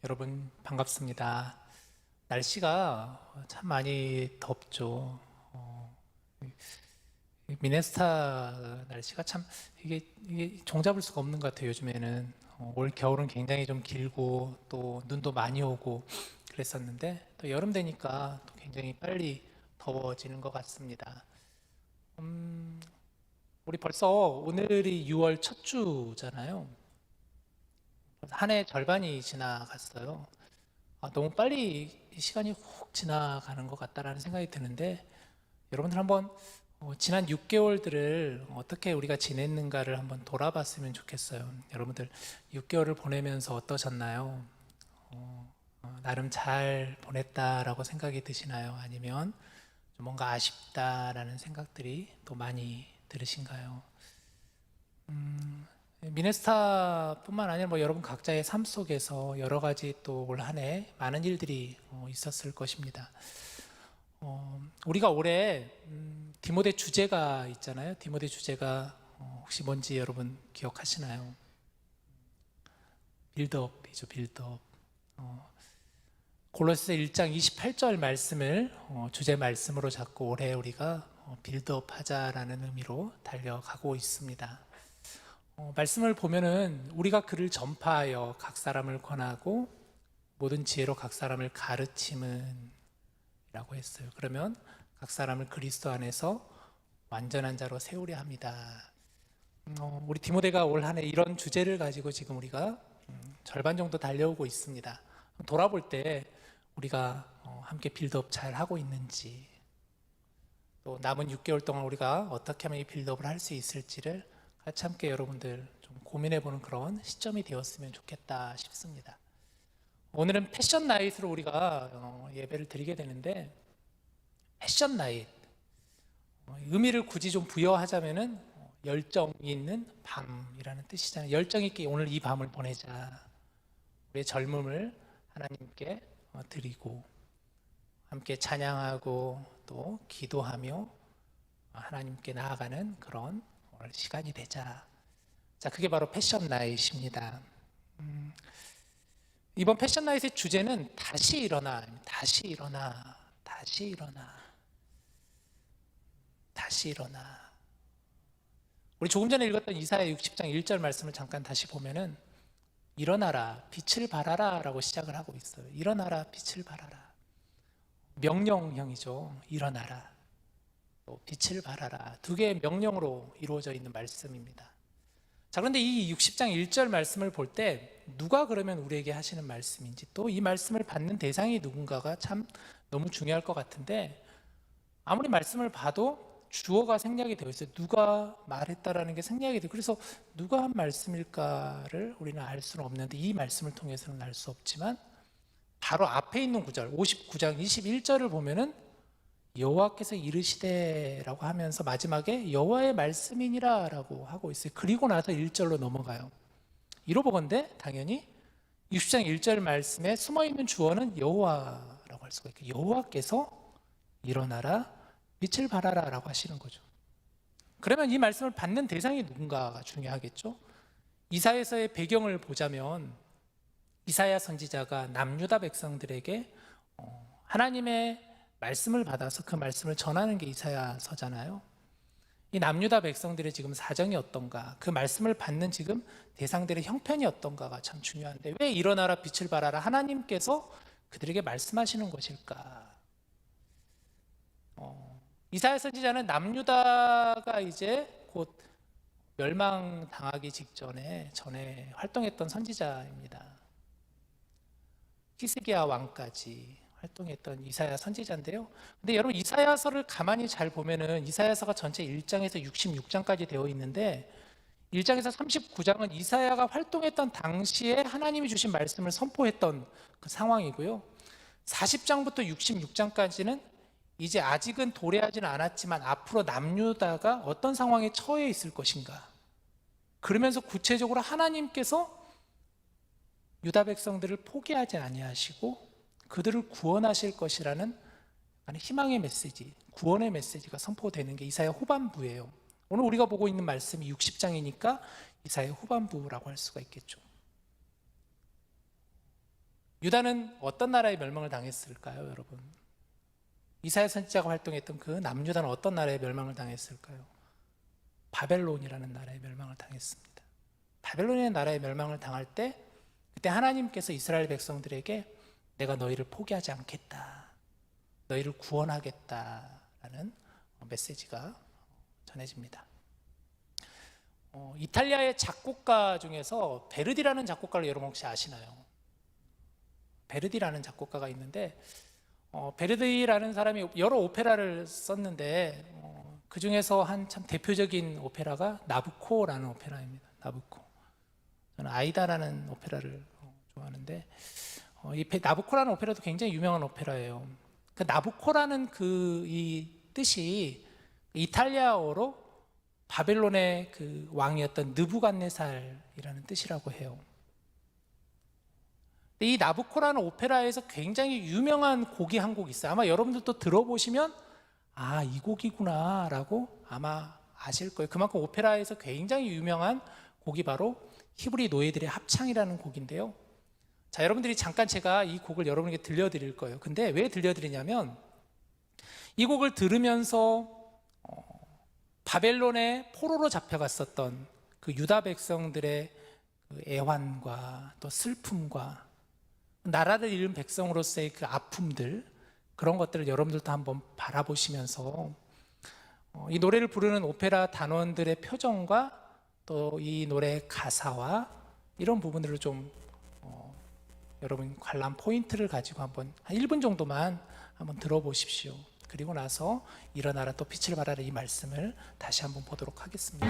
여러분 반갑습니다. 날씨가 참 많이 덥죠. 미네소타 날씨가 참 이게 종잡을 수가 없는 것 같아요. 요즘에는 올 겨울은 굉장히 좀 길고 또 눈도 많이 오고 그랬었는데 또 여름 되니까 또 굉장히 빨리 더워지는 것 같습니다. 우리 벌써 오늘이 6월 첫 주잖아요. 한 해 절반이 지나갔어요. 너무 빨리 이 시간이 훅 지나가는 것 같다라는 생각이 드는데 여러분들 한번 지난 6개월들을 어떻게 우리가 지냈는가를 한번 돌아봤으면 좋겠어요. 여러분들 6개월을 보내면서 어떠셨나요? 나름 잘 보냈다라고 생각이 드시나요? 아니면 좀 뭔가 아쉽다라는 생각들이 또 많이 들으신가요? 미네소타뿐만 아니라 뭐 여러분 각자의 삶 속에서 여러 가지 또 올 한 해 많은 일들이 있었을 것입니다. 우리가 올해 디모데 주제가 있잖아요. 디모데 주제가 혹시 뭔지 여러분 기억하시나요? 빌드업이죠, 빌드업. 골로새 1장 28절 말씀을 주제 말씀으로 잡고 올해 우리가 빌드업 하자라는 의미로 달려가고 있습니다. 말씀을 보면은 우리가 그를 전파하여 각 사람을 권하고 모든 지혜로 각 사람을 가르침은 라고 했어요. 그러면 각 사람을 그리스도 안에서 완전한 자로 세우려 합니다. 우리 디모데가 올 한 해 이런 주제를 가지고 지금 우리가 절반 정도 달려오고 있습니다. 돌아볼 때 우리가 함께 빌드업 잘 하고 있는지, 또 남은 6개월 동안 우리가 어떻게 하면 이 빌드업을 할 수 있을지를 같이 함께 여러분들 좀 고민해보는 그런 시점이 되었으면 좋겠다 싶습니다. 오늘은 패션 나잇으로 우리가 예배를 드리게 되는데, 패션 나잇, 의미를 굳이 좀 부여하자면은 열정이 있는 밤이라는 뜻이잖아요. 열정 있게 오늘 이 밤을 보내자. 우리의 젊음을 하나님께 드리고 함께 찬양하고 또 기도하며 하나님께 나아가는 그런 오늘 시간이 되자. 자, 그게 바로 패션 나잇입니다. 이번 패션 나잇의 주제는 다시 일어나, 다시 일어나, 다시 일어나, 다시 일어나. 우리 조금 전에 읽었던 이사야 60장 1절 말씀을 잠깐 다시 보면은 일어나라, 빛을 발하라 라고 시작을 하고 있어요. 일어나라, 빛을 발하라. 명령형이죠. 일어나라, 또 빛을 발하라. 두 개의 명령으로 이루어져 있는 말씀입니다. 자, 그런데 이 60장 1절 말씀을 볼 때 누가 그러면 우리에게 하시는 말씀인지, 또 이 말씀을 받는 대상이 누군가가 참 너무 중요할 것 같은데, 아무리 말씀을 봐도 주어가 생략이 되어 있어요. 누가 말했다라는 게 생략이 돼요. 그래서 누가 한 말씀일까를 우리는 알 수는 없는데, 이 말씀을 통해서는 알 수 없지만 바로 앞에 있는 구절 59장 21절을 보면은 여호와께서 이르시되라고 하면서 마지막에 여호와의 말씀이니라 라고 하고 있어요. 그리고 나서 1절로 넘어가요. 이러보건대 당연히 60장 1절 말씀에 숨어있는 주어는 여호와라고 할 수가 있고, 여호와께서 일어나라, 빛을 발하라 라고 하시는 거죠. 그러면 이 말씀을 받는 대상이 누군가가 중요하겠죠. 이사야서의 배경을 보자면 이사야 선지자가 남유다 백성들에게 하나님의 말씀을 받아서 그 말씀을 전하는 게 이사야서잖아요. 이 남유다 백성들의 지금 사정이 어떤가, 그 말씀을 받는 지금 대상들의 형편이 어떤가가 참 중요한데, 왜 일어나라 빛을 발하라 하나님께서 그들에게 말씀하시는 것일까? 이사야 선지자는 남유다가 이제 곧 멸망당하기 전에 활동했던 선지자입니다. 히스기야 왕까지 활동했던 이사야 선지자인데요. 근데 여러분, 이사야서를 가만히 잘 보면은 이사야서가 전체 1장에서 66장까지 되어 있는데 1장에서 39장은 이사야가 활동했던 당시에 하나님이 주신 말씀을 선포했던 그 상황이고요. 40장부터 66장까지는 이제 아직은 도래하지는 않았지만 앞으로 남유다가 어떤 상황에 처해 있을 것인가, 그러면서 구체적으로 하나님께서 유다 백성들을 포기하지 아니하시고 그들을 구원하실 것이라는 희망의 메시지, 구원의 메시지가 선포되는 게 이사야 후반부예요. 오늘 우리가 보고 있는 말씀이 60장이니까 이사야 후반부라고 할 수가 있겠죠. 유다는 어떤 나라의 멸망을 당했을까요, 여러분? 이사야 선지자가 활동했던 그 남유다는 어떤 나라의 멸망을 당했을까요? 바벨론이라는 나라의 멸망을 당했습니다. 바벨론의 나라의 멸망을 당할 때 그때 하나님께서 이스라엘 백성들에게 내가 너희를 포기하지 않겠다, 너희를 구원하겠다라는 메시지가 전해집니다. 이탈리아의 작곡가 중에서 베르디라는 작곡가를 여러분 혹시 아시나요? 베르디라는 작곡가가 있는데 베르디라는 사람이 여러 오페라를 썼는데 그 중에서 한 참 대표적인 오페라가 나부코라는 오페라입니다. 나부코. 저는 아이다라는 오페라를 좋아하는데 이 나부코라는 오페라도 굉장히 유명한 오페라예요. 그 나부코라는 이 뜻이 이탈리아어로 바벨론의 그 왕이었던 느부갓네살이라는 뜻이라고 해요. 이 나부코라는 오페라에서 굉장히 유명한 곡이 한 곡 있어요. 아마 여러분들도 들어보시면 아, 이 곡이구나 라고 아마 아실 거예요. 그만큼 오페라에서 굉장히 유명한 곡이 바로 히브리 노예들의 합창이라는 곡인데요. 자, 여러분들이 잠깐 제가 이 곡을 여러분에게 들려드릴 거예요. 근데 왜 들려드리냐면 이 곡을 들으면서 바벨론의 포로로 잡혀갔었던 그 유다 백성들의 그 애환과 또 슬픔과 나라를 잃은 백성으로서의 그 아픔들, 그런 것들을 여러분들도 한번 바라보시면서 이 노래를 부르는 오페라 단원들의 표정과 또 이 노래의 가사와 이런 부분들을 좀 여러분 관람 포인트를 가지고 한번 한 1분 정도만 한번 들어보십시오. 그리고 나서 일어나라 또 빛을 발하라 이 말씀을 다시 한번 보도록 하겠습니다.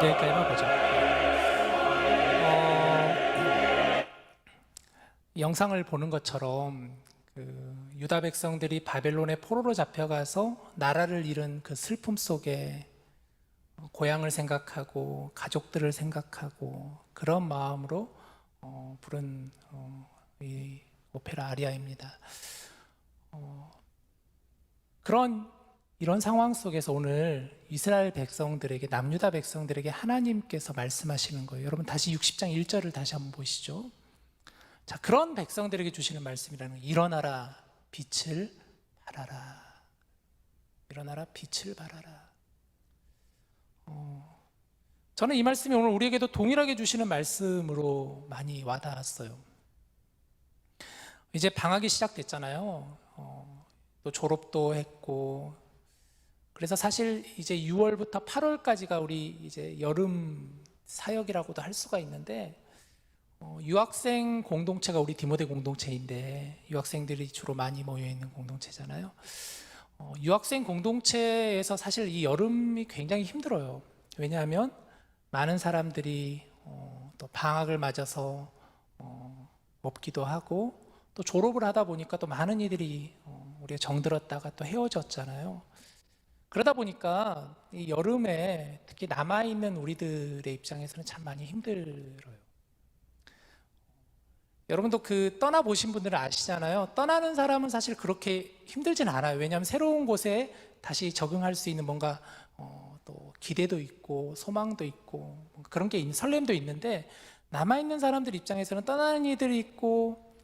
여기까지만 보죠. 영상을 보는 것처럼 그 유다 백성들이 바벨론의 포로로 잡혀가서 나라를 잃은 그 슬픔 속에 고향을 생각하고 가족들을 생각하고 그런 마음으로 부른 이 오페라 아리아입니다. 이런 상황 속에서 오늘 이스라엘 백성들에게, 남유다 백성들에게 하나님께서 말씀하시는 거예요. 여러분 다시 60장 1절을 다시 한번 보시죠. 자, 그런 백성들에게 주시는 말씀이라는 거예요. 일어나라, 빛을 발하라. 일어나라, 빛을 발하라. 저는 이 말씀이 오늘 우리에게도 동일하게 주시는 말씀으로 많이 와닿았어요. 이제 방학이 시작됐잖아요. 또 졸업도 했고, 그래서 사실 이제 6월부터 8월까지가 우리 이제 여름 사역이라고도 할 수가 있는데, 유학생 공동체가 우리 디모데 공동체인데, 유학생들이 주로 많이 모여 있는 공동체잖아요. 유학생 공동체에서 사실 이 여름이 굉장히 힘들어요. 왜냐하면 많은 사람들이 또 방학을 맞아서 없기도 하고, 또 졸업을 하다 보니까 또 많은 이들이 우리가 정들었다가 또 헤어졌잖아요. 그러다 보니까 이 여름에 특히 남아있는 우리들의 입장에서는 참 많이 힘들어요. 여러분도 그 떠나보신 분들은 아시잖아요. 떠나는 사람은 사실 그렇게 힘들진 않아요. 왜냐하면 새로운 곳에 다시 적응할 수 있는 뭔가 또 기대도 있고 소망도 있고 그런 게 설렘도 있는데, 남아있는 사람들 입장에서는 떠나는 이들이 있고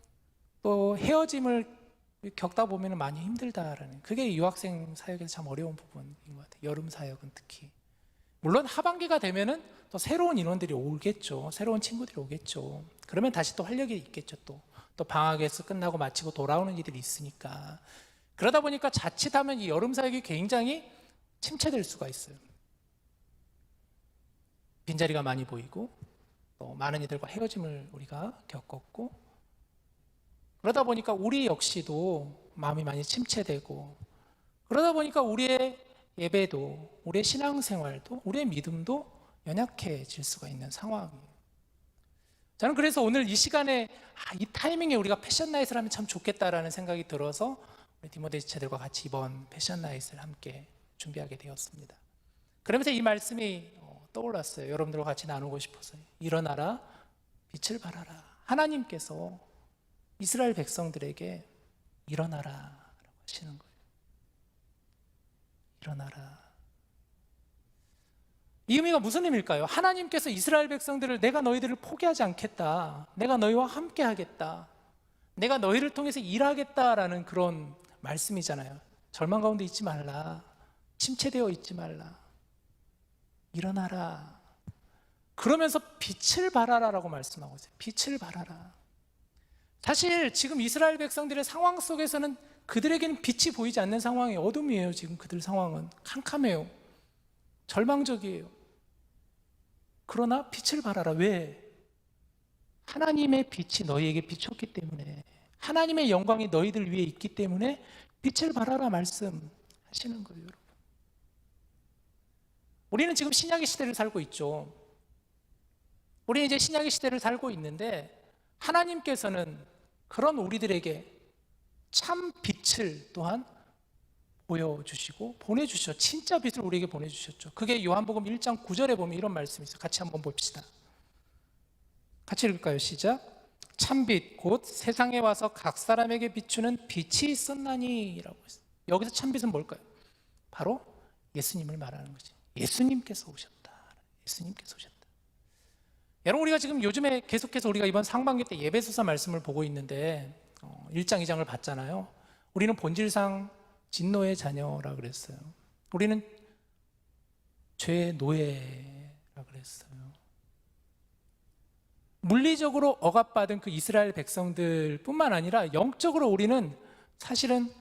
또 헤어짐을 겪다 보면 많이 힘들다라는, 그게 유학생 사역에서 참 어려운 부분인 것 같아요. 여름 사역은 특히. 물론 하반기가 되면은 또 새로운 인원들이 오겠죠. 새로운 친구들이 오겠죠. 그러면 다시 또 활력이 있겠죠. 또 방학에서 끝나고 마치고 돌아오는 이들이 있으니까. 그러다 보니까 자칫하면 이 여름 사역이 굉장히 침체될 수가 있어요. 빈자리가 많이 보이고 또 많은 이들과 헤어짐을 우리가 겪었고, 그러다 보니까 우리 역시도 마음이 많이 침체되고, 그러다 보니까 우리의 예배도, 우리의 신앙생활도, 우리의 믿음도 연약해질 수가 있는 상황이에요. 저는 그래서 오늘 이 시간에 이 타이밍에 우리가 패션나잇을 하면 참 좋겠다라는 생각이 들어서 우리 디모데 지체들과 같이 이번 패션나잇을 함께 준비하게 되었습니다. 그러면서 이 말씀이 떠올랐어요. 여러분들과 같이 나누고 싶어서요. 일어나라, 빛을 발하라. 하나님께서 이스라엘 백성들에게 일어나라 라고 하시는 거예요. 일어나라. 이 의미가 무슨 의미일까요? 하나님께서 이스라엘 백성들을 내가 너희들을 포기하지 않겠다, 내가 너희와 함께 하겠다, 내가 너희를 통해서 일하겠다라는 그런 말씀이잖아요. 절망 가운데 있지 말라, 침체되어 있지 말라, 일어나라. 그러면서 빛을 발하라라고 말씀하고 있어요. 빛을 발하라. 사실 지금 이스라엘 백성들의 상황 속에서는 그들에게는 빛이 보이지 않는 상황이 어둠이에요. 지금 그들 상황은 캄캄해요. 절망적이에요. 그러나 빛을 발하라. 왜? 하나님의 빛이 너희에게 비쳤기 때문에, 하나님의 영광이 너희들 위에 있기 때문에 빛을 발하라 말씀하시는 거예요. 여러분, 우리는 지금 신약의 시대를 살고 있죠. 우리는 이제 신약의 시대를 살고 있는데, 하나님께서는 그런 우리들에게 참 빛을 또한 보여주시고 보내주셨죠. 진짜 빛을 우리에게 보내주셨죠. 그게 요한복음 1장 9절에 보면 이런 말씀이 있어요. 같이 한번 봅시다. 같이 읽을까요? 시작. 참빛 곧 세상에 와서 각 사람에게 비추는 빛이 있었나니 라고 했어요. 여기서 참빛은 뭘까요? 바로 예수님을 말하는 거지. 예수님께서 오셨다. 예수님께서 오셨다. 여러분, 우리가 지금 요즘에 계속해서 우리가 이번 상반기 때 예배소서 말씀을 보고 있는데 1장 2장을 봤잖아요. 우리는 본질상 진노의 자녀라 그랬어요. 우리는 죄의 노예라 그랬어요. 물리적으로 억압받은 그 이스라엘 백성들 뿐만 아니라 영적으로 우리는 사실은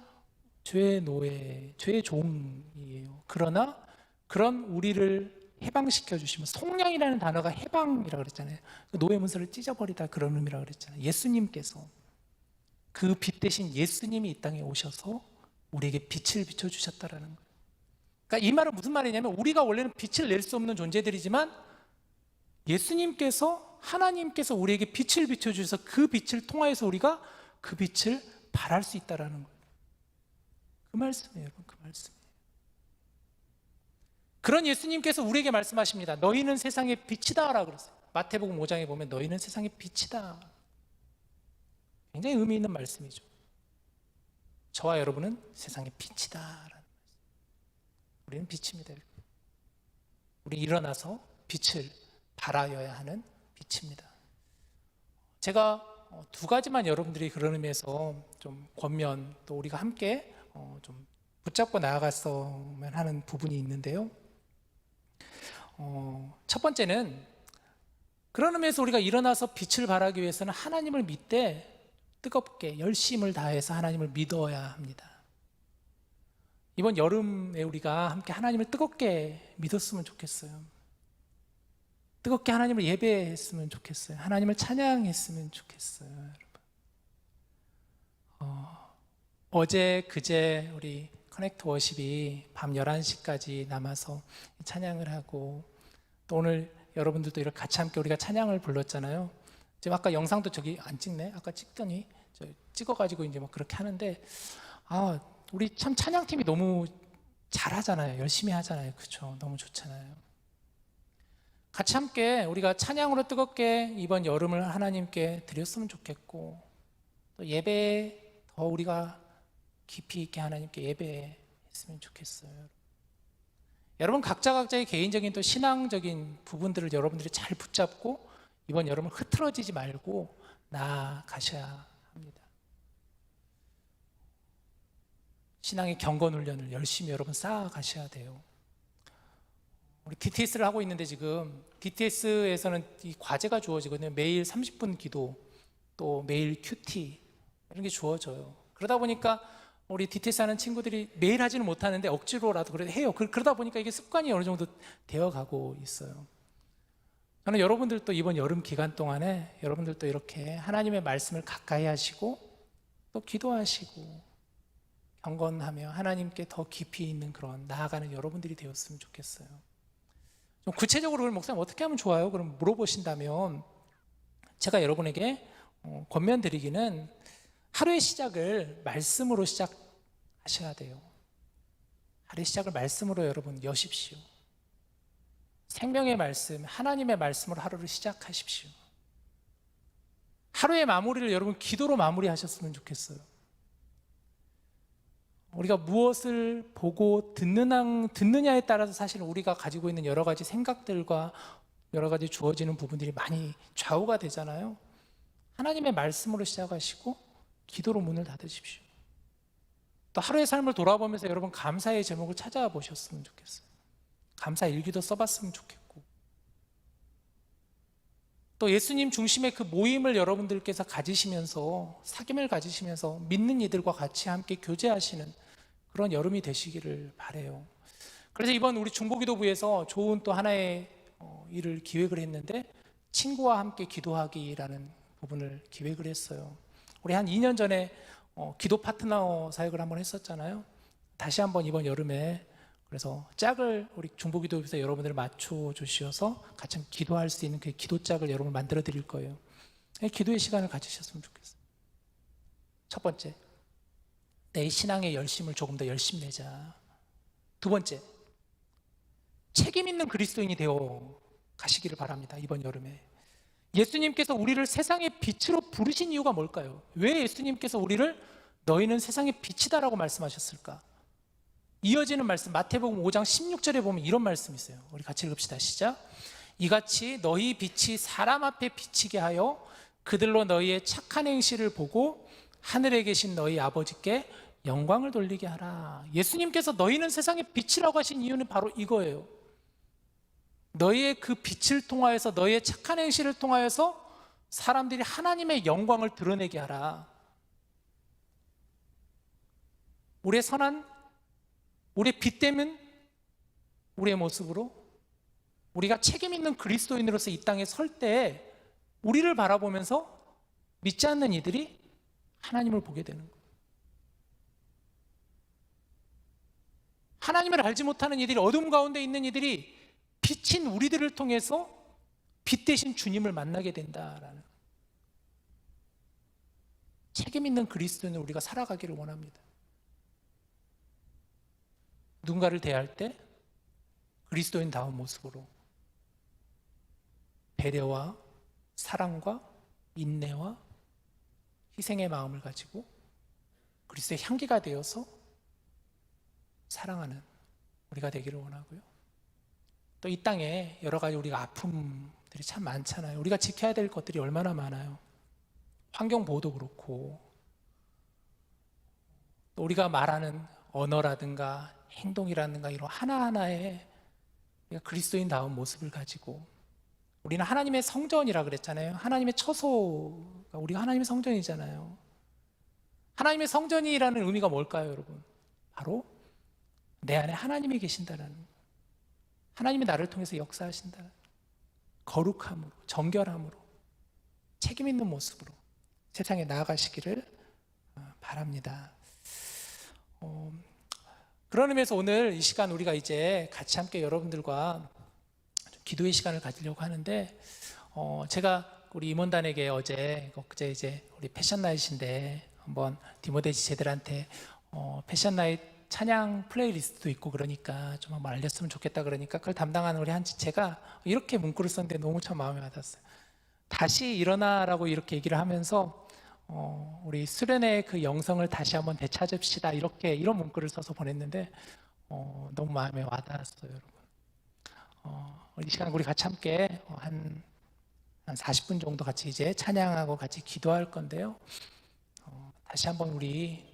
죄의 노예, 죄의 종이에요. 그러나 그런 우리를 해방시켜 주시면, 속량이라는 단어가 해방이라고 그랬잖아요. 노예 문서를 찢어버리다 그런 의미라고 그랬잖아요. 예수님께서, 그 빛 대신 예수님이 이 땅에 오셔서 우리에게 빛을 비춰주셨다라는 거예요. 그러니까 이 말은 무슨 말이냐면, 우리가 원래는 빛을 낼 수 없는 존재들이지만 예수님께서, 하나님께서 우리에게 빛을 비춰주셔서 그 빛을 통하여서 우리가 그 빛을 발할 수 있다라는 거예요. 그 말씀이에요, 여러분. 그 말씀. 그런 예수님께서 우리에게 말씀하십니다. 너희는 세상의 빛이다 라고 그랬어요. 마태복음 5장에 보면 너희는 세상의 빛이다. 굉장히 의미 있는 말씀이죠. 저와 여러분은 세상의 빛이다 라는 말씀. 우리는 빛입니다. 우리 일어나서 빛을 발하여야 하는 빛입니다. 제가 두 가지만 여러분들이 그런 의미에서 좀 권면, 또 우리가 함께 좀 붙잡고 나아갔으면 하는 부분이 있는데요. 첫 번째는 그런 의미에서 우리가 일어나서 빛을 발하기 위해서는 하나님을 믿되 뜨겁게 열심을 다해서 하나님을 믿어야 합니다. 이번 여름에 우리가 함께 하나님을 뜨겁게 믿었으면 좋겠어요. 뜨겁게 하나님을 예배했으면 좋겠어요. 하나님을 찬양했으면 좋겠어요. 여러분. 어제 그제 우리 커넥트 워십이 밤 11시까지 남아서 찬양을 하고, 또 오늘 여러분들도 이렇게 같이 함께 우리가 찬양을 불렀잖아요. 지금 아까 영상도 저기 안 찍네. 아까 찍더니 찍어가지고 이제 막 그렇게 하는데, 우리 참 찬양팀이 너무 잘하잖아요. 열심히 하잖아요. 그렇죠? 너무 좋잖아요. 같이 함께 우리가 찬양으로 뜨겁게 이번 여름을 하나님께 드렸으면 좋겠고, 또 예배 더 우리가 깊이 있게 하나님께 예배했으면 좋겠어요. 여러분 각자의 개인적인 또 신앙적인 부분들을 여러분들이 잘 붙잡고 이번 여름을 흐트러지지 말고 나아가셔야 합니다. 신앙의 경건 훈련을 열심히 여러분 쌓아가셔야 돼요. 우리 DTS를 하고 있는데 지금 DTS에서는 이 과제가 주어지거든요. 매일 30분 기도, 또 매일 큐티 이런 게 주어져요. 그러다 보니까 우리 DTS 하는 친구들이 매일 하지는 못하는데 억지로라도 그래도 해요. 그러다 보니까 이게 습관이 어느 정도 되어가고 있어요. 저는 여러분들도 이번 여름 기간 동안에 여러분들도 이렇게 하나님의 말씀을 가까이 하시고 또 기도하시고 경건하며 하나님께 더 깊이 있는 그런 나아가는 여러분들이 되었으면 좋겠어요. 좀 구체적으로 그럼 목사님 어떻게 하면 좋아요? 그럼 물어보신다면 제가 여러분에게 권면 드리기는 하루의 시작을 말씀으로 시작하셔야 돼요. 하루의 시작을 말씀으로 여러분 여십시오. 생명의 말씀, 하나님의 말씀으로 하루를 시작하십시오. 하루의 마무리를 여러분 기도로 마무리하셨으면 좋겠어요. 우리가 무엇을 보고 듣느냐에 따라서 사실 우리가 가지고 있는 여러 가지 생각들과 여러 가지 주어지는 부분들이 많이 좌우가 되잖아요. 하나님의 말씀으로 시작하시고 기도로 문을 닫으십시오. 또 하루의 삶을 돌아보면서 여러분 감사의 제목을 찾아보셨으면 좋겠어요. 감사 일기도 써봤으면 좋겠고, 또 예수님 중심의 그 모임을 여러분들께서 가지시면서 사귐을 가지시면서 믿는 이들과 같이 함께 교제하시는 그런 여름이 되시기를 바라요. 그래서 이번 우리 중보기도부에서 좋은 또 하나의 일을 기획을 했는데, 친구와 함께 기도하기라는 부분을 기획을 했어요. 우리 한 2년 전에 기도 파트너 사역을 한번 했었잖아요. 다시 한번 이번 여름에 그래서 짝을 우리 중보기도부에서 여러분들 맞춰 주셔서 같이 기도할 수 있는 그 기도짝을 여러분 만들어 드릴 거예요. 기도의 시간을 가지셨으면 좋겠어요. 첫 번째, 내 신앙의 열심을 조금 더 열심히 내자. 두 번째, 책임 있는 그리스도인이 되어 가시기를 바랍니다. 이번 여름에 예수님께서 우리를 세상의 빛으로 부르신 이유가 뭘까요? 왜 예수님께서 우리를 너희는 세상의 빛이다라고 말씀하셨을까? 이어지는 말씀 마태복음 5장 16절에 보면 이런 말씀이 있어요. 우리 같이 읽읍시다. 시작. 이같이 너희 빛이 사람 앞에 비치게 하여 그들로 너희의 착한 행실을 보고 하늘에 계신 너희 아버지께 영광을 돌리게 하라. 예수님께서 너희는 세상의 빛이라고 하신 이유는 바로 이거예요. 너희의 그 빛을 통하여서, 너희의 착한 행실을 통하여서 사람들이 하나님의 영광을 드러내게 하라. 우리의 선한, 우리의 빛되는 우리의 모습으로 우리가 책임 있는 그리스도인으로서 이 땅에 설 때 우리를 바라보면서 믿지 않는 이들이 하나님을 보게 되는 거예요. 하나님을 알지 못하는 이들이, 어둠 가운데 있는 이들이 빛인 우리들을 통해서 빛 대신 주님을 만나게 된다라는, 책임 있는 그리스도인으로 우리가 살아가기를 원합니다. 누군가를 대할 때 그리스도인다운 모습으로 배려와 사랑과 인내와 희생의 마음을 가지고 그리스도의 향기가 되어서 사랑하는 우리가 되기를 원하고요. 또 이 땅에 여러 가지 우리가 아픔들이 참 많잖아요. 우리가 지켜야 될 것들이 얼마나 많아요. 환경보호도 그렇고 또 우리가 말하는 언어라든가 행동이라든가 이런 하나하나에 우리가 그리스도인다운 모습을 가지고 우리는 하나님의 성전이라 그랬잖아요. 하나님의 처소가 우리가 하나님의 성전이잖아요. 하나님의 성전이라는 의미가 뭘까요, 여러분? 바로 내 안에 하나님이 계신다는, 하나님이 나를 통해서 역사하신다는, 거룩함으로, 정결함으로, 책임 있는 모습으로 세상에 나아가시기를 바랍니다. 그런 의미에서 오늘 이 시간 우리가 이제 같이 함께 여러분들과 기도의 시간을 가지려고 하는데, 제가 우리 임원단에게 그제 이제 우리 패션 나잇인데 한번 디모데 지체들한테 패션 나잇 찬양 플레이리스트도 있고 그러니까 좀 한번 알렸으면 좋겠다 그러니까 그걸 담당하는 우리 한 지체가 이렇게 문구를 썼는데 너무 참 마음에 와닿았어요. 다시 일어나라고 이렇게 얘기를 하면서 우리 수련의 그 영성을 다시 한번 되찾읍시다 이런 문구를 써서 보냈는데 너무 마음에 와닿았어요, 여러분. 이 시간 우리 같이 함께 한 40분 정도 같이 이제 찬양하고 같이 기도할 건데요. 다시 한번 우리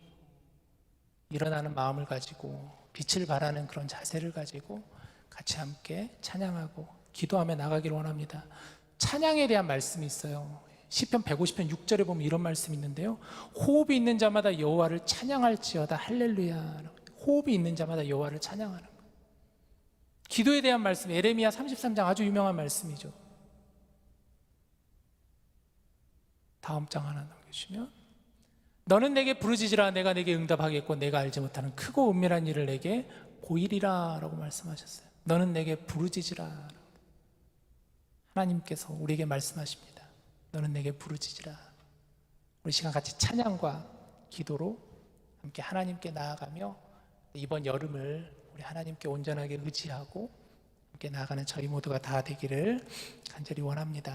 일어나는 마음을 가지고 빛을 발하는 그런 자세를 가지고 같이 함께 찬양하고 기도하며 나가기를 원합니다. 찬양에 대한 말씀이 있어요. 시편 150편 6절에 보면 이런 말씀이 있는데요. 호흡이 있는 자마다 여호와를 찬양할지어다 할렐루야. 호흡이 있는 자마다 여호와를 찬양하는 거예요. 기도에 대한 말씀, 에레미야 33장 아주 유명한 말씀이죠. 다음 장 하나 넘겨주시면, 너는 내게 부르짖으라 내가 내게 응답하겠고 내가 알지 못하는 크고 은밀한 일을 내게 보이리라 라고 말씀하셨어요. 너는 내게 부르짖으라. 하나님께서 우리에게 말씀하십니다. 너는 내게 부르짖으라. 우리 시간 같이 찬양과 기도로 함께 하나님께 나아가며 이번 여름을 우리 하나님께 온전하게 의지하고 함께 나아가는 저희 모두가 다 되기를 간절히 원합니다.